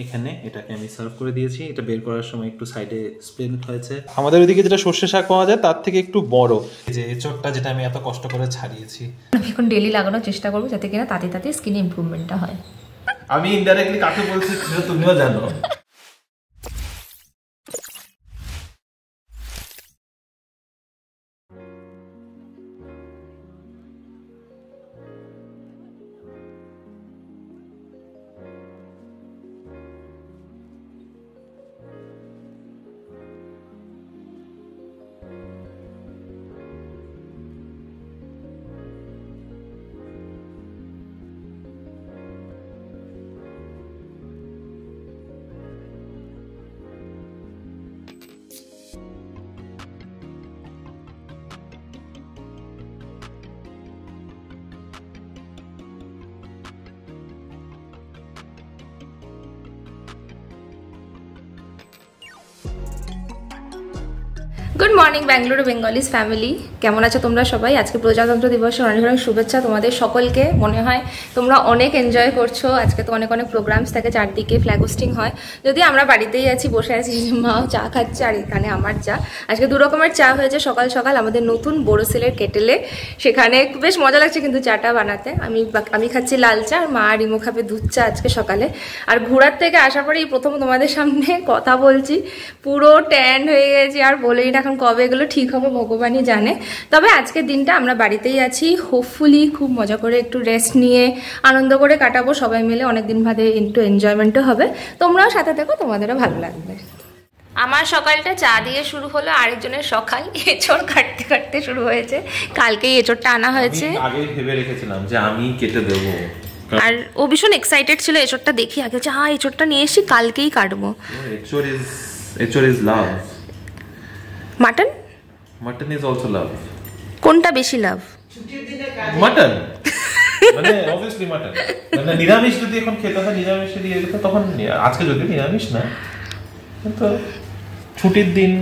এখানে এটাকে আমি সার্ভ করে দিয়েছি। এটা বের করার সময় একটু সাইডে স্প্লিন হয়েছে। আমাদের ওইদিকে যেটা সর্ষে শাক পাওয়া যায় তার থেকে একটু বড়, এই যে এঁচড়টা যেটা আমি এত কষ্ট করে ছাড়িয়েছি। আমি এখন ডেইলি লাগানোর চেষ্টা করবো যাতে কিনা তাতে তাতে স্কিনে ইমপ্রুভমেন্টটা হয়। আমি ইনডাইরেক্টলি কাকে বলছি তুমিও জানো। Good morning Bangalore Bengalis family, কেমন আছো তোমরা সবাই? আজকে প্রজাতন্ত্র দিবসের অনেক অনেক শুভেচ্ছা তোমাদের সকলকে। মনে হয় তোমরা অনেক এনজয় করছো। আজকে তো অনেক অনেক প্রোগ্রামস থাকে, চারদিকে ফ্ল্যাগ হোস্টিং হয়। যদি আমরা বাড়িতেই আছি, বসে আছি, মাও চা খাচ্ছে আর এখানে আমার চা। আজকে দু রকমের চা হয়েছে সকাল সকাল আমাদের নতুন বোরোসিলের কেটেলে। সেখানে বেশ মজা লাগছে কিন্তু চাটা বানাতে। আমি খাচ্ছি লাল চা আর মা রিমো খাবে দুধ চা আজকে সকালে। আর ঘোরার থেকে আসার পরেই প্রথম তোমাদের সামনে কথা বলছি, পুরো ট্যান হয়ে গেছি আর বলেই না এখন কবে এগুলো ঠিক হবে ভগবানই জানে। তবে আজকের দিনটা আমরা বাড়িতেই আছি, হোপফুলি খুব মজা করে একটু রেস্ট নিয়ে আনন্দ করে কাটাবো সবাই মিলে। অনেকদিন বাদে একটু এনজয়মেন্টও হবে, তোমরাও সাথে থেকো, তোমাদেরও ভালো লাগবে। আমার সকালটা চা দিয়ে শুরু হলো, আরেকজনের সকাল এঁচড় কাটতে কাটতে শুরু হয়েছে। কালকেই এঁচড়টা আনা হয়েছে, আগে ভেবে রেখেছিলাম যে আমি কেটে দেবো, আর ও ভীষণ এক্সাইটেড ছিল এঁচড়টা দেখি আগে, যে হ্যাঁ এঁচড়টা নিয়ে এসেছি কালকেই কাটবো। এঁচড় is love. Mutton? Mutton is also love. কোনটা বেশি লাভ? মাটন, মানে অবভিয়াসলি মাটন। মানে নিরামিষ যদি এখন খেতে হয় নিরামিষ দিয়ে দিত তখন, আজকে যদি নিরামিষ না, কিন্তু ছুটির দিন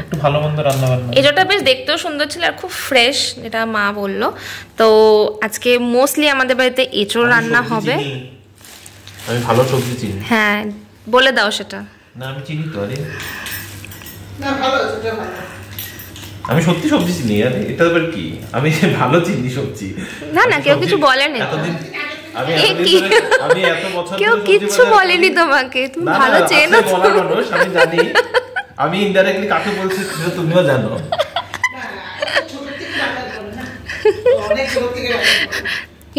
একটু ভালো মন্দ রান্না বান্না। এঁচড়টা বেশ দেখতেও সুন্দর ছিল আর খুব ফ্রেশ, যেটা মা বললো। তো আজকে মোস্টলি আমাদের বাড়িতে এঁচড় রান্না হবে। আমি ভালো সবজি চিনি। হ্যাঁ বলে দাও সেটা। না আমি চিনি তো, আরে না ভালো, সেটা ভালো। আমি সত্যি সবজি চিনি, আরে এটা আবার কি, আমি ভালো চিনি সবজি। না না কেউ কিছু বলেনি, আমি এত বছর কেউ কিছু বলেনি তোমাকে, তুমি ভালো চেনো তো। মানুষ আমি জানি, আমি ইনডাইরেক্টলি কাকে বলছি তুমিও জানো।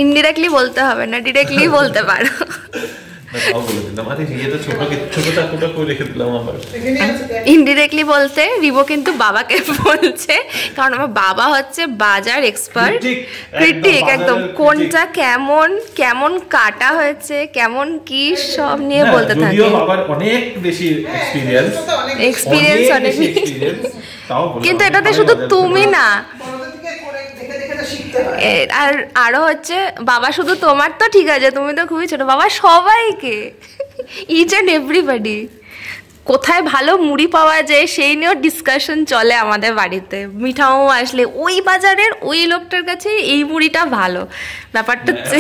ইনডিরেক্টলি বলতে হবে না, ডিরেক্টলি বলতে পারো। ইনডিরেক্টলি বলতে রিবো কিন্তু বাবাকে বলছে, কারণ আমার বাবা হচ্ছে বাজার এক্সপার্ট, ক্রিটিক একদম। কোনটা কেমন কেমন কাটা হয়েছে, কেমন কি সব নিয়ে বলতে থাকে। অনেক বেশি এক্সপিরিয়েন্স অনেক, কিন্তু এটাতে শুধু তুমি না, আর আরো হচ্ছে বাবা শুধু তোমার তো ঠিক আছে, তুমি তো খুবই ছোট, বাবা সবাইকে, ইচ অ্যান্ড এভরিবডি। কোথায় ভালো মুড়ি পাওয়া যায় সেই নিয়েও ডিসকাশন চলে আমাদের বাড়িতে। মিঠাও আসলে ওই বাজারের ওই লোকটার কাছে এই মুড়িটা ভালো, ব্যাপারটা হচ্ছে।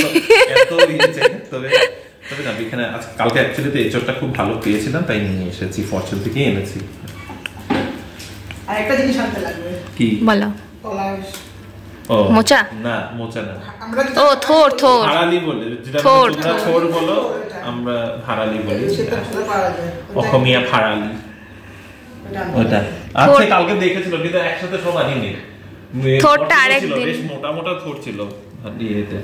কালকে অ্যাকচুয়ালি তো এঁচড়টা খুব ভালো পেয়েছিলাম, তাই নিয়ে এসেছি, ফরচুন থেকে এনেছি। আরেকটা জিনিস আনতে লাগবে। কি বলো? মোচা? না মোচা না, ও থোর। থোর ভাড়ালি বলে, যেটা তোমরা থোর বলো, আমরা ভাড়ালি বলি, অসমীয়া ভাড়ালি ওটা। আচ্ছা কালকে দেখেছিল কিন্তু একসাথে সব আনিনি, থোরটা আরেকদিন বেশ মোটা মোটা থোর ছিল ইয়েতে।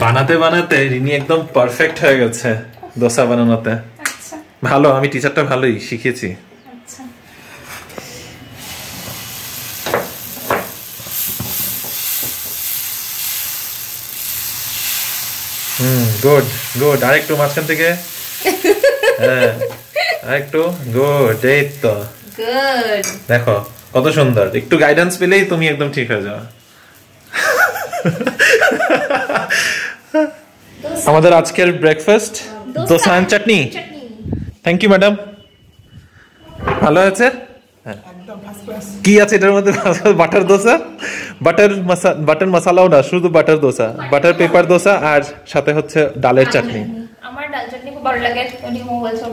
বানাতে বানাতে রিনি একদম পারফেক্ট হয়ে গেছে দোসা বানানোতে। ভালো, আমি টিচারটা ভালোই শিখিয়েছি। গুড গুড, আরেকটু মাঝখান থেকে, হ্যাঁ আরেকটু, গুড, এই তো। দেখো কত সুন্দর, একটু গাইডেন্স পেলেই তুমি একদম ঠিক হয়ে যাও। আমাদের আজকের breakfast dosa and chutney. Thank you madam, ভালো আছে। কি আছে এটার মধ্যে? বাটার দোসা, বাটার মশালাও না, শুধু butter dosa, butter pepper dosa, আর সাথে হচ্ছে ডালের চাটনি। আমার ডাল চাটনি খুব ভালো লাগে,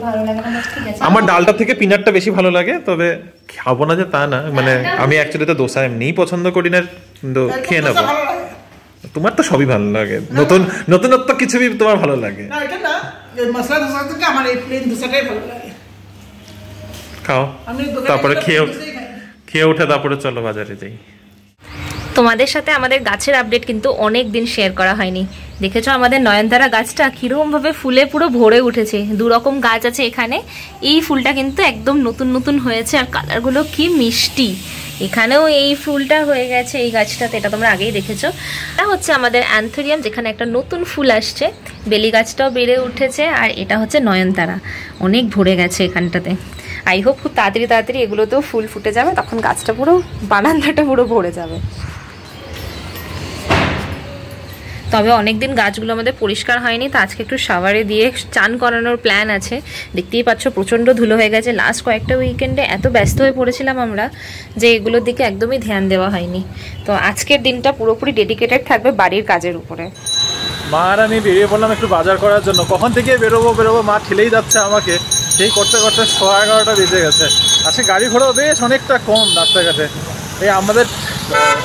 ভালো লাগে না, ঠিক আছে। আমার ডালটা থেকে পিনাটটা বেশি ভালো লাগে, তবে খাবো না যে তা না, মানে আমি অ্যাকচুয়ালি তো দোসা এমনিই পছন্দ করি না, কিন্তু খেয়ে নেবো। তোমার তো সবই ভালো লাগে, নতুনত্ব কিছু তোমার ভালো লাগে। না এটা না, এই মশলা দোসা থেকে আমার এই প্লেন দোসাটাই ভালো লাগে। খাও, তারপরে খেয়ে উঠে তারপরে চলো বাজারে যাই। তোমাদের সাথে আমাদের গাছের আপডেট কিন্তু অনেক দিন শেয়ার করা হয়নি। দেখেছো আমাদের নয়নতারা গাছটা কিরকম ভাবে ফুলে পুরো ভরে উঠেছে। দু রকম গাছ আছে এখানে, এই ফুলটা কিন্তু একদম নতুন নতুন হয়েছে, আর কালারগুলো কি মিষ্টি। এখানেও এই ফুলটা হয়ে গেছে এই গাছটাতে, এটা তোমরা আগেই দেখেছো। এটা হচ্ছে আমাদের অ্যান্থোরিয়াম, যেখানে একটা নতুন ফুল আসছে, বেলি গাছটাও বেড়ে উঠেছে, আর এটা হচ্ছে নয়নতারা, অনেক ভরে গেছে এখানটাতে। আই হোপ খুব তাড়াতাড়ি এগুলোতেও ফুল ফুটে যাবে, তখন গাছটা পুরো বারান্দাটা পুরো ভরে যাবে। তবে অনেকদিন গাছগুলো আমাদের পরিষ্কার হয়নি, তো আজকে একটু শাওয়ারে দিয়ে চান করানোর প্ল্যান আছে। দেখতেই পাচ্ছ প্রচণ্ড ধুলো হয়ে গেছে। লাস্ট কয়েকটা উইকেন্ডে এত ব্যস্ত হয়ে পড়েছিলাম আমরা যে এগুলোর দিকে একদমই ধ্যান দেওয়া হয়নি। তো আজকের দিনটা পুরোপুরি ডেডিকেটেড থাকবে বাড়ির কাজের উপরে। মা আর আমি বেরিয়ে পড়লাম একটু বাজার করার জন্য। কখন থেকে বেরোবো মা ঠেলেই যাচ্ছে আমাকে, সেই করতে করতে 11:30 বেজে গেছে। আজকে গাড়ি ঘোড়াও বেশ অনেকটা কম রাস্তাঘাটে। এই আমাদের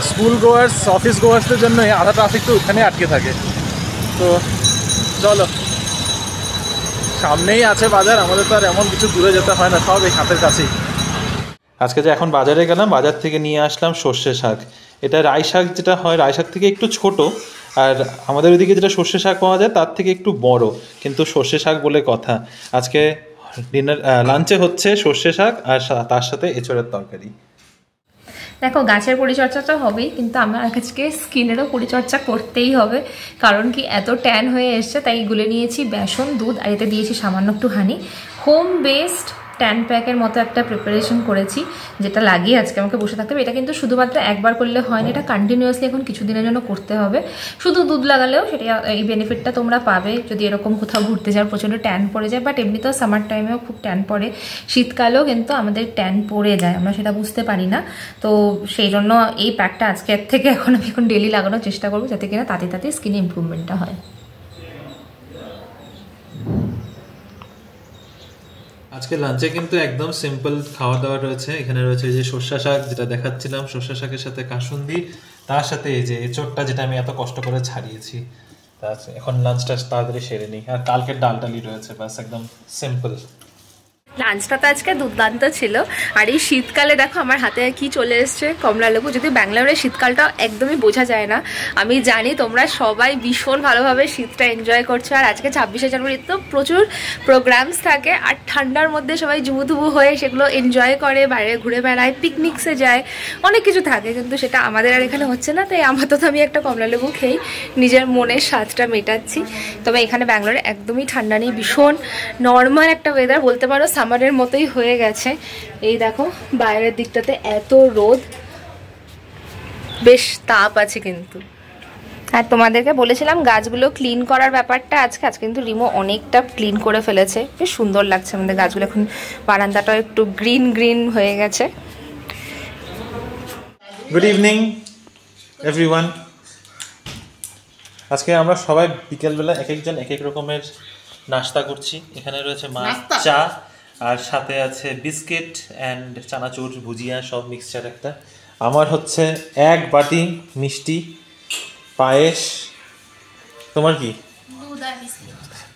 স্কুল গোয়ার্স, অফিস গোয়ার্সদের জন্য আধা ট্রাফিক তো ওখানে আটকে থাকে। তো চলো, সামনেই আছে বাজার, আমাদের তো আর এমন কিছু দূরে যেতে হয় না, সব এই হাতের কাছেই। আজকে যে এখন বাজারে গেলাম, বাজার থেকে নিয়ে আসলাম সর্ষে শাক। এটা রাই শাক যেটা হয়, রাই শাক থেকে একটু ছোট, আর আমাদের ওইদিকে যেটা সর্ষে শাক পাওয়া যায় তার থেকে একটু বড়, কিন্তু সর্ষে শাক বলে কথা। আজকে লাঞ্চে হচ্ছে সর্ষে শাক আর তার সাথে এঁচড়ের তরকারি। দেখো গাছের পরিচর্যা তো হবেই, কিন্তু আমার আজকে স্কিনেরও পরিচর্যা করতেই হবে। কারণ কি এত ট্যান হয়ে এসছে, তাই গুলে নিয়েছি বেসন, দুধ, আর এতে দিয়েছি সামান্য একটু হানি। হোম বেসড ট্যান প্যাকের মতো একটা প্রিপারেশন করেছি, যেটা লাগিয়ে আজকে আমাকে বসে থাকতে হবে। এটা কিন্তু শুধুমাত্র একবার করলে হয় না, এটা কন্টিনিউয়াসলি এখন কিছুদিনের জন্য করতে হবে। শুধু দুধ লাগালেও সেটা এই বেনিফিটটা তোমরা পাবে যদি এরকম কোথাও ঘুরতে যাও, প্রচণ্ড ট্যান পড়ে যায়। বাট এমনিতেও সামার টাইমেও খুব ট্যান পড়ে, শীতকালেও কিন্তু আমাদের ট্যান পড়ে যায়, আমরা সেটা বুঝতে পারি না। তো সেই জন্য এই প্যাকটা আজকের থেকে আমি এখন ডেলি লাগানোর চেষ্টা করবো, যাতে কিনা তাতে স্কিনে ইমপ্রুভমেন্টটা হয়। আজকে লাঞ্চে কিন্তু একদম সিম্পল খাওয়া দাওয়া রয়েছে। এখানে রয়েছে এই যে সর্ষে শাক যেটা দেখাচ্ছিলাম, সর্ষে শাকের সাথে কাসুন্দি, তার সাথে এই যে এঁচড়টা যেটা আমি এত কষ্ট করে ছাড়িয়েছি। এখন লাঞ্চটা তাড়াতাড়ি সেরে নিই, আর কালকের ডালটালি রয়েছে, বাস একদম সিম্পল। লাঞ্চটা তো আজকে দুর্দান্ত ছিল। আর এই শীতকালে দেখো আমার হাতে কি চলে এসছে, কমলা লেবু। যদি ব্যাঙ্গালোরের শীতকালটা একদমই বোঝা যায় না, আমি জানি তোমরা সবাই ভীষণ ভালোভাবে শীতটা এনজয় করছো। আর আজকে 26শে জানুয়ারি তো প্রচুর প্রোগ্রামস থাকে, আর ঠান্ডার মধ্যে সবাই জুবুধুবু হয়ে সেগুলো এনজয় করে, বাইরে ঘুরে বেড়ায়, পিকনিকসে যায়, অনেক কিছু থাকে। কিন্তু সেটা আমাদের আর এখানে হচ্ছে না, তাই আপাতত আমি একটা কমলা লেবু খেয়েই নিজের মনের স্বাদটা মেটাচ্ছি। তবে এখানে ব্যাঙ্গালোরে একদমই ঠান্ডা নেই, ভীষণ নর্মাল একটা ওয়েদার বলতে পারো, সামারের মতোই হয়ে গেছে। এই দেখো বাইরের দিকটাতে এত রোদ, বেশ তাপ আছে কিন্তু। আর তোমাদেরকে বলেছিলাম গাছগুলো ক্লিন করার ব্যাপারটা, আজকে কিন্তু রিমো অনেকটা ক্লিন করে ফেলেছে, বেশ সুন্দর লাগছে আমাদের গাছগুলো। এখন বারান্দাটাও একটু গ্রিন গ্রিন হয়ে গেছে। Good evening everyone. আজকে আমরা সবাই বিকেলবেলা এক একজন এক এক রকমের নাস্তা করছি। এখানে রয়েছে মাছ, চা, আর সাথে আছে বিস্কিট অ্যান্ড চানাচুর, ভুজিয়া, সব মিক্সচার একটা। আমার হচ্ছে এক বাটি মিষ্টি, পায়েস। তোমার কি?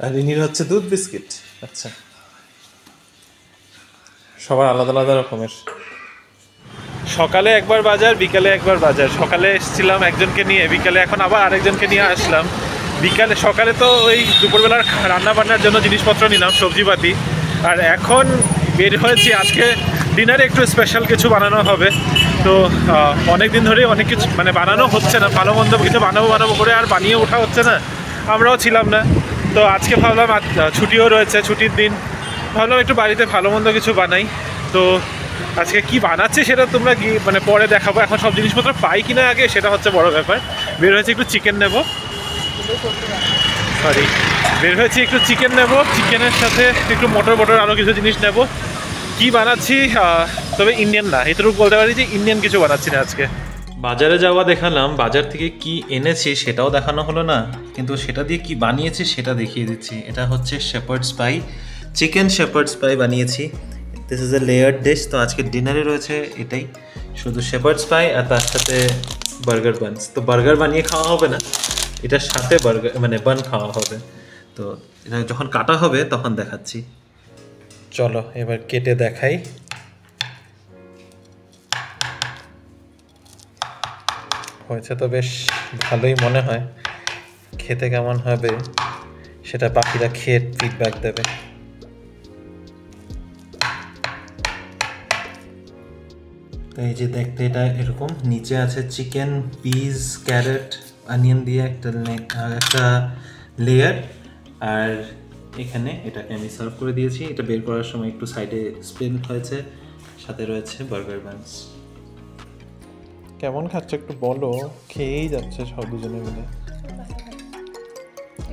আর রিনির হচ্ছে দুধ বিস্কিট। আচ্ছা, সবার আলাদা আলাদা রকমের। সকালে একবার বাজার, বিকালে একবার বাজার। সকালে এসেছিলাম একজনকে নিয়ে, বিকালে এখন আবার আরেকজনকে নিয়ে আসলাম। বিকালে সকালে তো ওই দুপুরবেলার রান্না বান্নার জন্য জিনিসপত্র নিলাম, সবজিপাতি। আর এখন বের হয়েছি, আজকে ডিনারে একটু স্পেশাল কিছু বানানো হবে। তো অনেক দিন ধরেই অনেক কিছু মানে বানানো হচ্ছে না, ভালো মন্দ কিছু বানাবো করে আর বানিয়ে ওঠা হচ্ছে না, আমরাও ছিলাম না। তো আজকে ভাবলাম ছুটিও রয়েছে, ছুটির দিন, ভাবলাম একটু বাড়িতে ভালো মন্দ কিছু বানাই। তো আজকে কি বানাচ্ছে সেটা তোমরা মানে পরে দেখাবো। এখন সব জিনিসপত্র পাই কিনা আগে সেটা হচ্ছে বড় ব্যাপার। বের হয়েছে একটু চিকেন নেব, সরি বের হয়েছে একটু চিকেন নেব, চিকেনের সাথে একটু মটর আরও কিছু জিনিস নেব। কি বানাচ্ছি তবে ইন্ডিয়ান না, এতটুকু বলতে পারি যে ইন্ডিয়ান কিছু বানাচ্ছি না আজকে। বাজারে যাওয়া দেখালাম, বাজার থেকে কি এনেছি সেটাও দেখানো হলো না, কিন্তু সেটা দিয়ে কি বানিয়েছি সেটা দেখিয়ে দিচ্ছি। এটা হচ্ছে শেপার্ডস পাই, চিকেন শেপার্ডস পাই বানিয়েছি। This is a layered dish. তো আজকে ডিনারে রয়েছে এটাই, শুধু শেপার্ডস পাই আর তার সাথে বার্গার বানস। তো বার্গার বানিয়ে খাওয়া হবে না, এটার সাথে বার্গার মানে বান খাওয়া হবে। তো এটা যখন কাটা হবে তখন দেখাচ্ছি। চলো এবার কেটে দেখাই। হয়েছে তো বেশ ভালোই মনে হয়, খেতে কেমন হবে সেটা বাকিরা খেয়ে ফিডব্যাক দেবে। এই যে দেখতে এটা এরকম, নিচে আছে চিকেন, পিস, ক্যারেট, অনিয়ন দিয়ে একটা লেয়ার, আর এখানে এটাকে আমি সার্ভ করে দিয়েছি। এটা বের করার সময় একটু সাইডে স্পিন হয়েছে, সাথে রয়েছে বার্গার বানস। কেমন খাচ্ছে একটু বলো, খেয়েই যাচ্ছে সব দুজনে মিলে।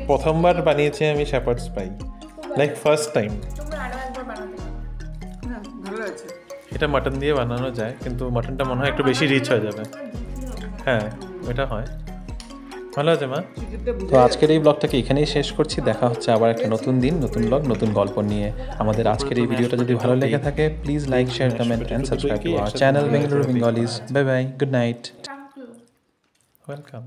প্রথমবার বানিয়েছি আমি শেপার্ডস পাই, লাইক ফার্স্ট টাইম। ভালো আছে। এটা মাটন দিয়ে বানানো যায়, কিন্তু মাটনটা মনে হয় একটু বেশি রিচ হয়ে যাবে। হ্যাঁ এটা হয়, ভালো আছে মা। তো আজকের এই ব্লগটাকে এখানেই শেষ করছি। দেখা হচ্ছে আবার একটা নতুন দিন, নতুন ব্লগ, নতুন গল্প নিয়ে। আমাদের আজকের এই ভিডিওটা যদি ভালো লেগে থাকে, please like, share, comment and subscribe to our channel Bengaluru Bengalis. Bye bye, good night, welcome.